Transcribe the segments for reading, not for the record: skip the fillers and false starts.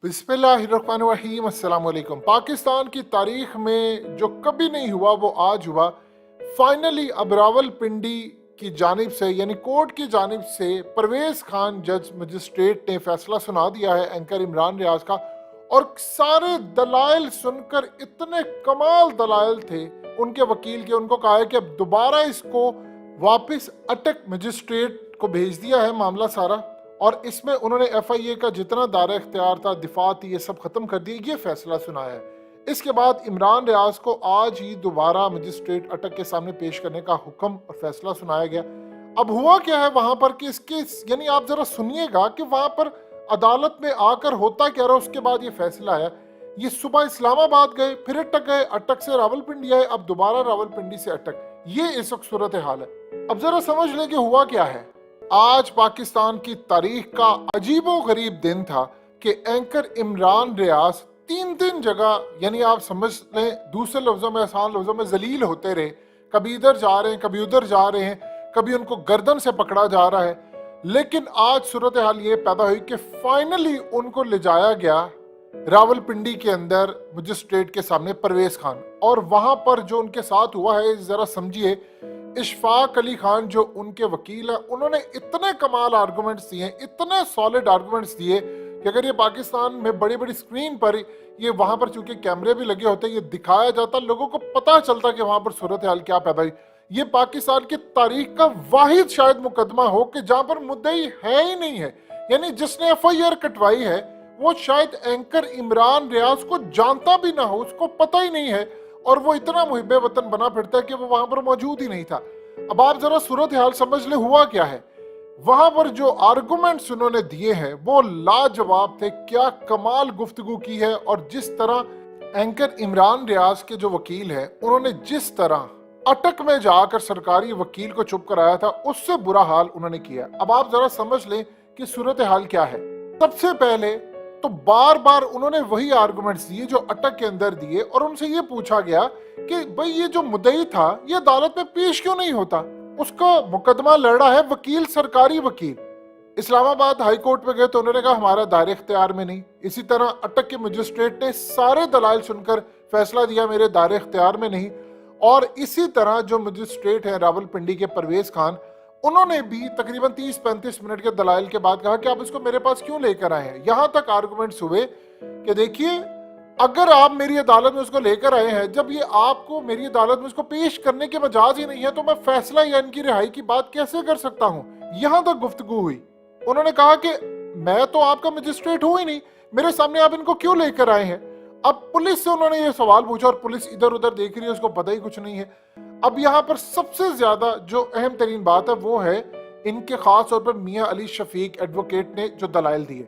बिस्मिल्लाहिर्रहमानिर्रहीम, अस्सलाम वालेकुम। पाकिस्तान की तारीख में जो कभी नहीं हुआ वो आज हुआ। फाइनली अब रावलपिंडी की जानिब से यानी कोर्ट की जानिब से परवेज़ खान जज मजिस्ट्रेट ने फैसला सुना दिया है एंकर इमरान रियाज का। और सारे दलाइल सुनकर इतने कमाल दलाइल थे उनके वकील के, उनको कहा है कि अब दोबारा इसको वापस अटक मजिस्ट्रेट को भेज दिया है मामला सारा। और इसमें उन्होंने FIA का जितना दायरा इख्तियार था, दिफा थी, ये सब खत्म कर दिए, ये फैसला सुनाया है। इसके बाद इमरान रियाज को आज ही दोबारा मजिस्ट्रेट अटक के सामने पेश करने का हुक्म और फैसला सुनाया गया। अब हुआ क्या है वहां पर कि इसके यानी आप जरा सुनिएगा कि वहां पर अदालत में आकर होता क्या रहा। उसके बाद ये फैसला आया। ये सुबह इस्लामाबाद गए, फिर अटक गए, अटक से रावलपिंडी आए, अब दोबारा रावलपिंडी से अटक। ये इस वक्त सूरत हाल है। अब जरा समझ लें कि हुआ क्या है। आज पाकिस्तान की तारीख का अजीबो गरीब दिन था कि एंकर इमरान रियाज तीन जगह यानी आप समझ लें, दूसरे लफ्जों में, आसान लफ्जों में, जलील होते रहे। कभी इधर जा रहे हैं, कभी उधर जा रहे हैं, कभी उनको गर्दन से पकड़ा जा रहा है। लेकिन आज सूरत हाल ये पैदा हुई कि फाइनली उनको ले जाया गया रावलपिंडी के अंदर मजिस्ट्रेट के सामने परवेज खान। और वहां पर जो उनके साथ हुआ है जरा समझिए। इशफाक अली खान जो उनके वकील है, उन्होंने इतने कमाल आर्गुमेंट्स दिए, इतने सॉलिड आर्गुमेंट्स दिए कि अगर ये पाकिस्तान में बड़ी बड़ी स्क्रीन पर, ये वहां पर चूंकि कैमरे भी लगे होते, ये दिखाया जाता, लोगों को पता चलता कि वहां पर सूरत हाल क्या पैदा हुई। ये पाकिस्तान की तारीख का वाहिद शायद मुकदमा हो कि जहां पर मुद्दई है ही नहीं है। यानी जिसने FIR कटवाई है वो शायद एंकर इमरान रियाज को जानता भी ना हो, उसको पता ही नहीं है, और वो इतना मुहिब्बे वतन बना फिरता है कि वो वहां पर मौजूद ही नहीं था। अब आप जरा सूरत हाल समझ ले हुआ क्या है। वहां पर जो आर्गुमेंट्स उन्होंने दिए हैं वो लाजवाब थे। क्या कमाल गुफ्तगू की है। और जिस तरह एंकर इमरान रियाज के जो वकील हैं, उन्होंने जिस तरह अटक में जाकर सरकारी वकील को चुप कराया था, उससे बुरा हाल उन्होंने किया। अब आप जरा समझ लें कि सूरत हाल क्या है। सबसे पहले तो बार बार उन्होंने वही आर्गुमेंट्स दिए जो अटक के अंदर दिए, और उनसे ये पूछा गया कि भाई ये जो मुद्दई था ये अदालत में पेश क्यों नहीं होता। उसका मुकदमा लड़ रहा है वकील, सरकारी वकील। इस्लामाबाद हाई कोर्ट में गए तो उन्होंने कहा हमारा दायरे इख्तियार में नहीं। इसी तरह अटक के मजिस्ट्रेट ने सारे दलाइल सुनकर फैसला दिया मेरे दायरे इख्तियार में नहीं। और इसी तरह जो मजिस्ट्रेट है रावलपिंडी के परवेज खान, उन्होंने भी तकरीबन 30-35 मिनट के दलाइल के बाद कहा कि आप इसको मेरे पास क्यों लेकर आए हैं। यहां तक आर्गुमेंट्स हुए कि देखिए, अगर आप मेरी अदालत में उसको लेकर आए हैं, जब ये आपको मेरी अदालत में उसको पेश करने के मजाज ही नहीं है, तो मैं फैसला या इनकी रिहाई की बात कैसे कर सकता हूं। यहां तक गुफ्तगू हुई। उन्होंने कहा कि मैं तो आपका मजिस्ट्रेट हूं ही नहीं, मेरे सामने आप इनको क्यों लेकर आए हैं। अब पुलिस से उन्होंने ये सवाल पूछा और पुलिस इधर उधर देख रही है, उसको पता ही कुछ नहीं है। अब यहाँ पर सबसे ज्यादा जो अहम तरीन बात है वो है इनके खास तौर पर मियां अली शफीक एडवोकेट ने जो दलाइल दिए।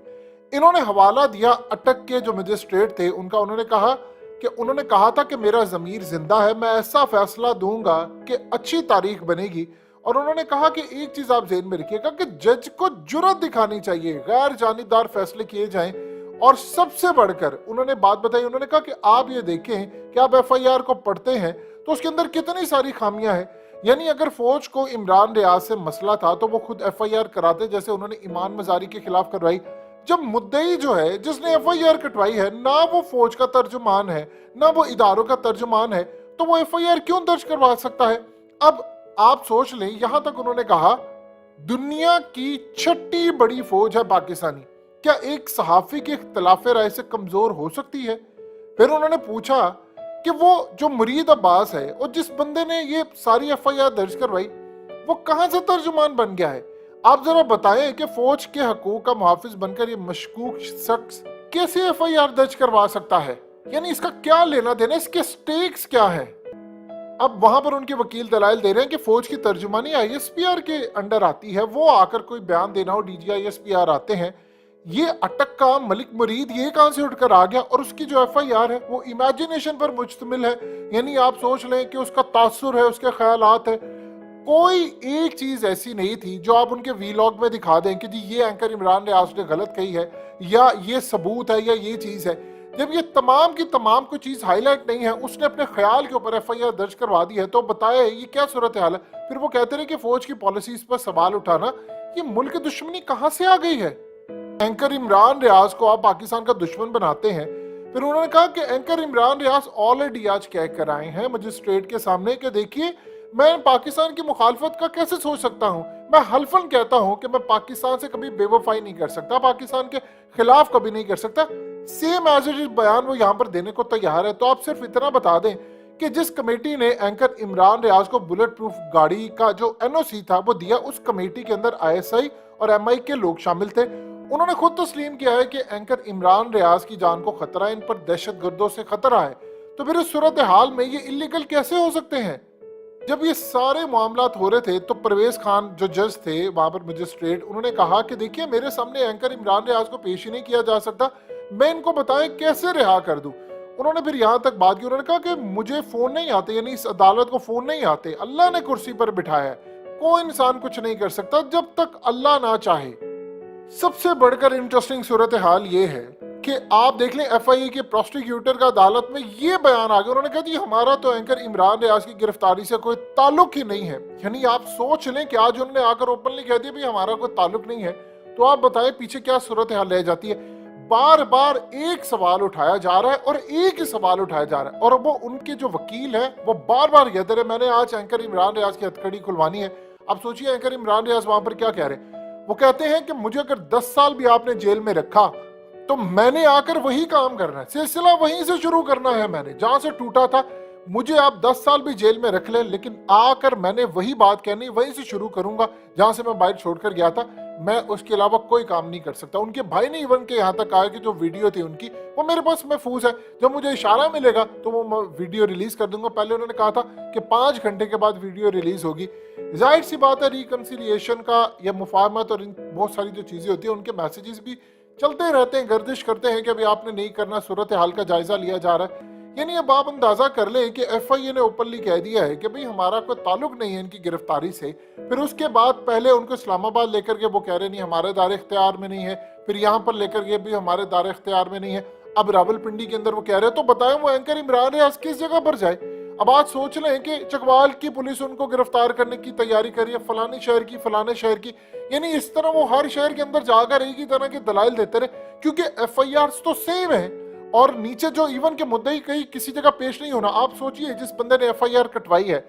इन्होंने हवाला दिया अटक के जो मजिस्ट्रेट थे उनका। उन्होंने कहा था कि मेरा ज़मीर जिंदा है, मैं ऐसा फैसला दूंगा कि अच्छी तारीख बनेगी। और उन्होंने कहा कि एक चीज आप जेहन में रखिएगा कि जज को जुर्रत दिखानी चाहिए, गैर जानिबदार फैसले किए जाएं। और सबसे बढ़कर उन्होंने बात बताई, उन्होंने कहा कि आप ये देखें कि आप FIR को पढ़ते हैं तो उसके अंदर कितनी सारी खामियां हैं। यानी अगर फौज को इमरान रियाज से मसला था तो वो खुद FIR कराते, जैसे उन्होंने ईमान मजारी के खिलाफ करवाई। जब मुद्दई जो है जिसने FIR कटवाई है, ना वो फौज का तर्जुमान है, ना वो इदारों का तर्जुमान है, तो वो FIR क्यों दर्ज करवा सकता है। अब आप सोच लें, यहां तक उन्होंने कहा दुनिया की 6ठी बड़ी फौज है पाकिस्तानी, क्या एक सहाफी के इख्तिलाफ राय से कमजोर हो सकती है। फिर उन्होंने पूछा कि वो जो मुरीद अब्बास है और जिस बंदे ने ये सारी FIR दर्ज करवाई, वो कहां से तर्जुमान बन गया है। आप जरा बताएं कि फौज के हकूक का मुहाफिज बनकर ये मशकूक शख्स कैसे FIR दर्ज करवा सकता है। यानी इसका क्या लेना देना, इसके स्टेक्स क्या है। अब वहां पर उनके वकील दलाइल दे रहे हैं कि फौज की तर्जुमानी ISPR के अंडर आती है, वो आकर कोई बयान देना हो, DG ISPR आते हैं। ये अटक का मलिक मुरीद ये कहां से उठकर आ गया। और उसकी जो FIR है वो इमेजिनेशन पर मुश्तमिल है। यानी आप सोच लें कि उसका तासुर है, उसके ख्यालात है। कोई एक चीज ऐसी नहीं थी जो आप उनके वीलॉग में दिखा दें कि जी ये एंकर इमरान रियाज ने गलत कही है, या ये सबूत है, या ये चीज है। जब ये तमाम की तमाम कोई चीज हाईलाइट नहीं है, उसने अपने ख्याल के ऊपर FIR दर्ज करवा दी है, तो बताए ये क्या सूरत हाल है। फिर वो कहते रहे कि फौज की पॉलिसीज पर सवाल उठाना, ये मुल्क दुश्मनी कहां से आ गई है। एंकर इमरान रियाज को आप पाकिस्तान का दुश्मन बनाते हैं। फिर उन्होंने कहा कि एंकर इमरान रियाज ऑलरेडी आज कह कर आए हैं मजिस्ट्रेट के सामने कि देखिए मैं पाकिस्तान की मुखालफत का कैसे सोच सकता हूँ, मैं हल्फन कहता हूँ कि मैं पाकिस्तान से कभी बेवफाई नहीं कर सकता, पाकिस्तान के खिलाफ कभी नहीं कर सकता। सेम एज इट इज बयान वो यहाँ पर देने को तैयार है। तो आप सिर्फ इतना बता दें कि जिस कमेटी ने एंकर इमरान रियाज को बुलेट प्रूफ गाड़ी का जो एनओसी था वो दिया, उस कमेटी के अंदर आईएसआई और एमआई के लोग शामिल थे। उन्होंने खुद तस्लीम किया है कि एंकर इमरान रियाज की जान को खतरा है, इन पर दहशतगर्दों से खतरा है। तो फिर इस सूरत हाल में ये इलीगल कैसे हो सकते हैं? जब ये सारे मामलात हो रहे थे तो परवेज खान जो जज थे वहां पर मजिस्ट्रेट, उन्होंने कहा कि देखिए मेरे सामने एंकर इमरान रियाज को पेश ही नहीं किया जा सकता, मैं इनको बताएं कैसे रिहा कर दूं। उन्होंने फिर यहाँ तक बात की, उन्होंने कहा कि मुझे फोन नहीं आते, यानी इस अदालत को फोन नहीं आते, अल्लाह ने कुर्सी पर बिठाया है, कोई इंसान कुछ नहीं कर सकता जब तक अल्लाह ना चाहे। सबसे बढ़कर इंटरेस्टिंग सूरत हाल ये है कि आप देख लें एफआईए के प्रोसिक्यूटर का अदालत में ये बयान आ गया, उन्होंने कहा जी हमारा तो एंकर इमरान रियाज की गिरफ्तारी से कोई ताल्लुक ही नहीं है। यानी आप सोच लें कि आज उन्होंने आकर ओपनली कह दिया भाई हमारा कोई ताल्लुक नहीं है। तो आप बताएं पीछे क्या सूरत हाल रह जाती है। बार बार एक सवाल उठाया जा रहा है और एक ही सवाल उठाया जा रहा है, और वो उनके जो वकील है वो बार बार कहते रहे मैंने आज एंकर इमरान रियाज की हथकड़ी खुलवानी है। अब सोचिए एंकर इमरान रियाज वहां पर क्या कह रहे हैं, वो कहते हैं कि मुझे अगर 10 साल भी आपने जेल में रखा तो मैंने आकर वही काम करना है, सिलसिला वहीं से शुरू करना है, मैंने जहां से टूटा था। मुझे आप 10 साल भी जेल में रख ले, लेकिन आकर मैंने वही बात कहनी, वहीं से शुरू करूंगा जहां से मैं बाइट छोड़कर गया था, मैं उसके अलावा कोई काम नहीं कर सकता। उनके भाई ने इवन के यहाँ तक कहा कि जो वीडियो थी उनकी वो मेरे पास महफूज है, जब मुझे इशारा मिलेगा तो वो वीडियो रिलीज कर दूंगा। पहले उन्होंने कहा था कि 5 घंटे के बाद वीडियो रिलीज होगी। जाहिर सी बात है रिकंसिलिएशन का या मुफाहमत और बहुत सारी जो चीजें होती है उनके मैसेजेस भी चलते रहते हैं, गर्दिश करते हैं कि अभी आपने नहीं करना, सूरत हाल का जायजा लिया जा रहा है। यानी अब आप अंदाजा कर लें कि एफआईए ने ओपनली कह दिया है कि भाई हमारा कोई ताल्लुक नहीं है इनकी गिरफ्तारी से। फिर उसके बाद पहले उनको इस्लामाबाद लेकर के वो कह रहे नहीं हमारे दायरे इख्तियार में नहीं है, फिर यहाँ पर लेकर के भी हमारे दायरे इख्तियार में नहीं है, अब रावलपिंडी के अंदर वो कह रहे हैं। तो बताएं वो एंकर इमरान रियाज किस जगह पर जाए? अब आज सोच लें कि चकवाल की पुलिस उनको गिरफ्तार करने की तैयारी कर रही है, फलाने शहर की फलाने शहर की, यानी इस तरह वो हर शहर के अंदर जाकर एक ही तरह के दलाइल देते रहे, क्योंकि एफआईआर तो सेम है और नीचे जो इवन के मुद्दे कहीं किसी जगह पेश नहीं होना। आप सोचिए जिस बंदे ने एफआईआर कटवाई है,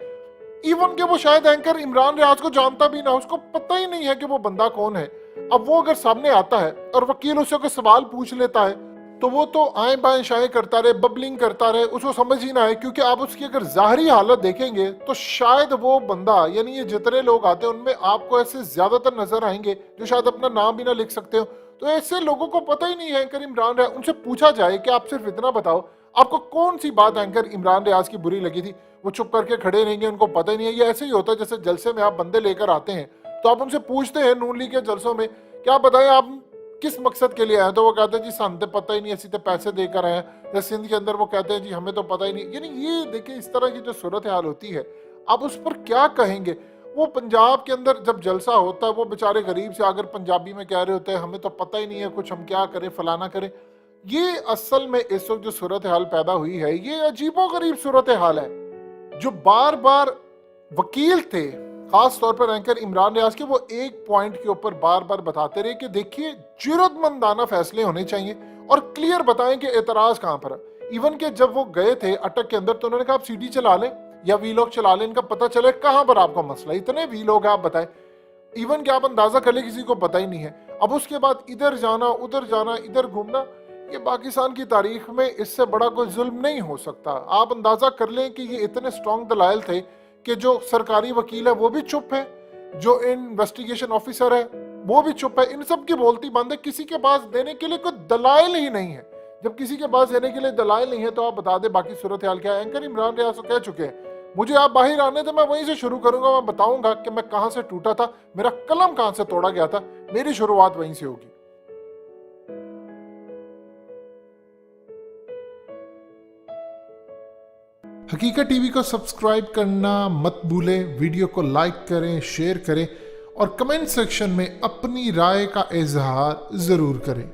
इवन के वो शायद एंकर इमरान रियाज को जानता भी ना, उसको पता ही नहीं है कि वो बंदा कौन है। अब वो अगर सामने आता है और वकील उससे कोई सवाल पूछ लेता है तो वो तो आए बाएं शाएं करता रहे, बबलिंग करता रहे, उसको समझ ही ना आए। क्योंकि आप उसकी अगर ज़ाहरी हालत देखेंगे तो शायद वो बंदा, यानी ये जितने लोग आते हैं उनमें आपको ऐसे ज्यादातर नजर आएंगे जो शायद अपना नाम भी ना लिख सकते हो। तो ऐसे लोगों को पता ही नहीं है एंकर इमरान रियाज। उनसे पूछा जाए कि आप सिर्फ इतना बताओ आपको कौन सी बात एंकर इमरान रियाज की बुरी लगी थी, वो चुप करके खड़े रहेंगे, उनको पता ही नहीं है। ये ऐसे ही होता है जैसे जलसे में आप बंदे लेकर आते हैं तो आप उनसे पूछते हैं नून लीग के जलसों में क्या बताएं आप किस मकसद के लिए आए, तो वो कहते हैं जी सन तो पता ही नहीं, ऐसी तो पैसे देकर आए हैं। या सिंध के अंदर वो कहते हैं जी हमें तो पता ही नहीं। यानी ये देखिए इस तरह की जो सूरत हाल होती है, आप उस पर क्या कहेंगे। वो पंजाब के अंदर जब जलसा होता है वो बेचारे गरीब से आकर पंजाबी में कह रहे होते हैं हमें तो पता ही नहीं है कुछ, हम क्या करें फलाना करें। ये असल में इस वक्त जो सूरत हाल पैदा हुई है ये अजीबो गरीब सूरत हाल है। जो बार बार वकील थे खास तौर पर एंकर इमरान रियाज के, वो एक पॉइंट के ऊपर बार बार बताते रहे कि देखिए जुर्मंदाना फैसले होने चाहिए और क्लियर बताएं कि एतराज कहां पर है। इवन के जब वो गए थे अटक के अंदर तो उन्होंने कहा आप सीडी चला लें या वीलॉग चला लें, इनका पता चले कहां पर आपका मसला, इतने वीलॉग आप बताएं। इवन के आप अंदाजा कर ले किसी को पता ही नहीं है। अब उसके बाद इधर जाना उधर जाना इधर घूमना, ये पाकिस्तान की तारीख में इससे बड़ा कोई जुल्म नहीं हो सकता। आप अंदाजा कर लें कि ये इतने स्ट्रॉन्ग दलाइल थे कि जो सरकारी वकील है वो भी चुप है, जो इन्वेस्टिगेशन ऑफिसर है वो भी चुप है, इन सब की बोलती बंद है। किसी के पास देने के लिए कोई दलाइल ही नहीं है। जब किसी के पास देने के लिए दलाइल नहीं है तो आप बता दें बाकी सूरत हाल क्या है। एंकर इमरान रियाज कह चुके हैं मुझे आप बाहर आने तो मैं वहीं से शुरू करूंगा, मैं बताऊंगा कि मैं कहां से टूटा था, मेरा कलम कहां से तोड़ा गया था, मेरी शुरुआत वहीं से होगी। हकीकत टीवी को सब्सक्राइब करना मत भूलें, वीडियो को लाइक करें, शेयर करें और कमेंट सेक्शन में अपनी राय का इजहार जरूर करें।